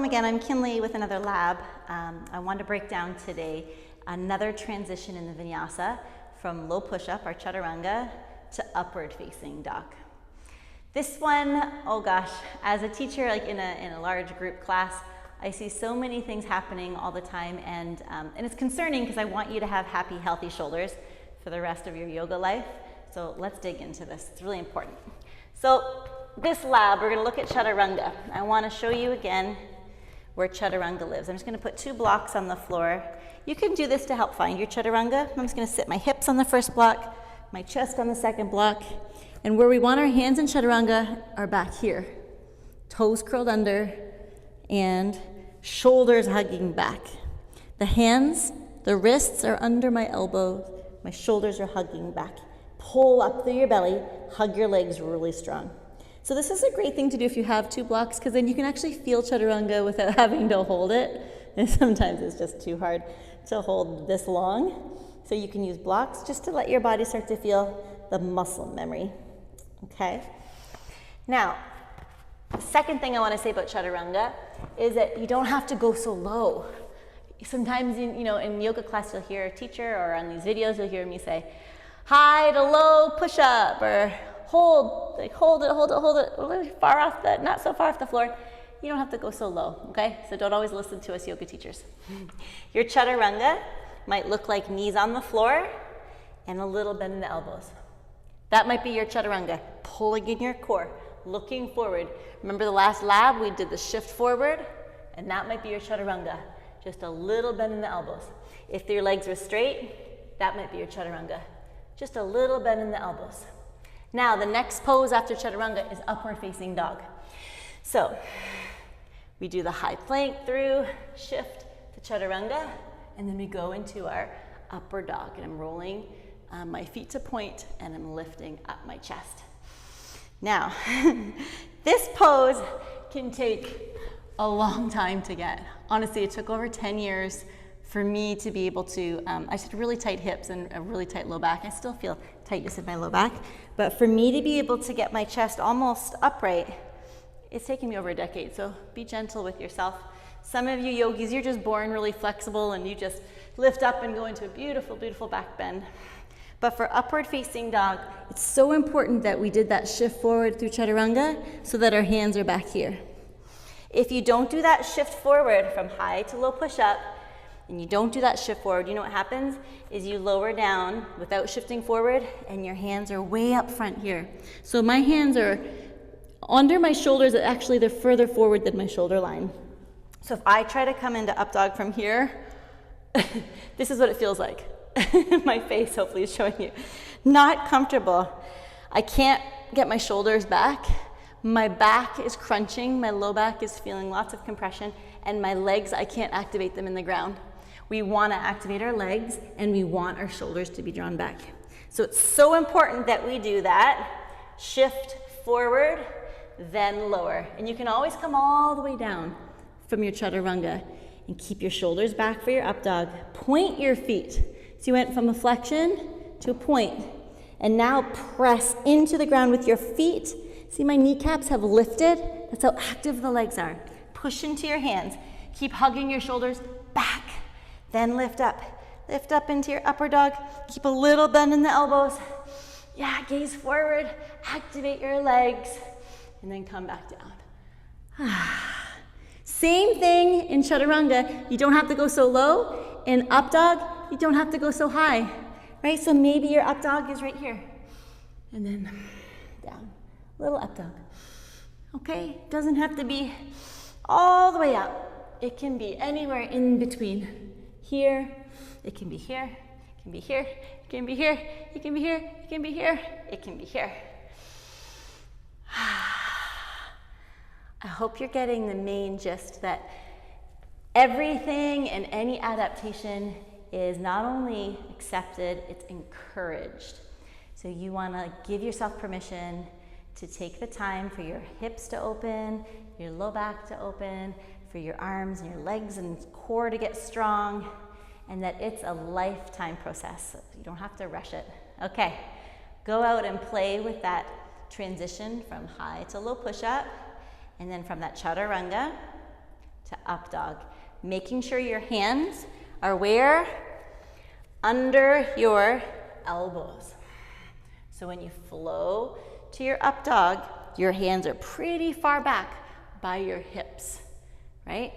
again, I'm Kinndli with another lab. I want to break down today another transition in the vinyasa from low push-up, our Chaturanga, to upward facing dog. This one, oh gosh, as a teacher, like in a large group class, I see so many things happening all the time, and it's concerning because I want you to have happy, healthy shoulders for the rest of your yoga life. So let's dig into this. It's really important. So this lab, we're going to look at Chaturanga. I want to show you again where Chaturanga lives. I'm just going to put 2 blocks on the floor. You can do this to help find your Chaturanga. I'm just going to sit my hips on the first block, my chest on the second block, and where we want our hands in Chaturanga are back here. Toes curled under and shoulders hugging back. The hands, the wrists are under my elbows, my shoulders are hugging back. Pull up through your belly, hug your legs really strong. So this is a great thing to do if you have 2 blocks, because then you can actually feel Chaturanga without having to hold it. And sometimes it's just too hard to hold this long. So you can use blocks just to let your body start to feel the muscle memory. Okay? Now, the second thing I want to say about Chaturanga is that you don't have to go so low. Sometimes, in yoga class you'll hear a teacher, or on these videos you'll hear me say, high to low push-up, or hold it a little far off not so far off the floor. You don't have to go so low, okay? So don't always listen to us yoga teachers. Your Chaturanga might look like knees on the floor and a little bend in the elbows. That might be your Chaturanga, pulling in your core, looking forward. Remember the last lab, we did the shift forward, and that might be your Chaturanga, just a little bend in the elbows. If your legs were straight, that might be your Chaturanga, just a little bend in the elbows. Now, the next pose after Chaturanga is upward facing dog. So, we do the high plank through, shift to Chaturanga, and then we go into our upward dog. And I'm rolling my feet to point, and I'm lifting up my chest. Now, this pose can take a long time to get. Honestly, it took over 10 years for me to be able to, I just had really tight hips and a really tight low back. I still feel tightness in my low back. But for me to be able to get my chest almost upright, it's taken me over a decade. So be gentle with yourself. Some of you yogis, you're just born really flexible and you just lift up and go into a beautiful, beautiful back bend. But for upward facing dog, it's so important that we did that shift forward through Chaturanga so that our hands are back here. If you don't do that shift forward from high to low push-up, and you don't do that shift forward, you know what happens is you lower down without shifting forward, and your hands are way up front here. So my hands are under my shoulders, actually they're further forward than my shoulder line. So if I try to come into up dog from here, this is what it feels like. My face hopefully is showing you. Not comfortable. I can't get my shoulders back. My back is crunching, my low back is feeling lots of compression, and my legs, I can't activate them in the ground. We want to activate our legs, and we want our shoulders to be drawn back. So it's so important that we do that. Shift forward, then lower. And you can always come all the way down from your Chaturanga and keep your shoulders back for your up dog. Point your feet. So you went from a flexion to a point. And now press into the ground with your feet. See, my kneecaps have lifted. That's how active the legs are. Push into your hands. Keep hugging your shoulders back. Then lift up. Lift up into your upper dog. Keep a little bend in the elbows. Yeah, gaze forward. Activate your legs. And then come back down. Same thing in Chaturanga. You don't have to go so low. In up dog, you don't have to go so high. Right? So maybe your up dog is right here. And then down. Little up dog. Okay? Doesn't have to be all the way up. It can be anywhere in between. Here, it can be here, it can be here, it can be here, it can be here, it can be here, it can be here. I hope you're getting the main gist that everything and any adaptation is not only accepted, it's encouraged. So you want to give yourself permission to take the time for your hips to open, your low back to open, for your arms and your legs and core to get strong, and that it's a lifetime process. You don't have to rush it. Okay, go out and play with that transition from high to low push-up, and then from that Chaturanga to up dog. Making sure your hands are where? Under your elbows. So when you flow to your up dog, your hands are pretty far back by your hips, right?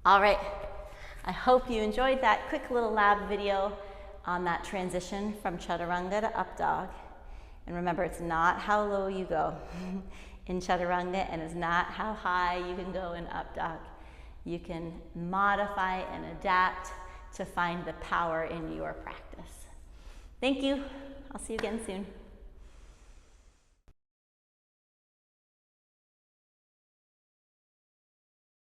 All right, I hope you enjoyed that quick little lab video on that transition from Chaturanga to up dog. And remember, it's not how low you go in Chaturanga, and it's not how high you can go in up dog. You can modify and adapt to find the power in your practice. Thank you. I'll see you again soon.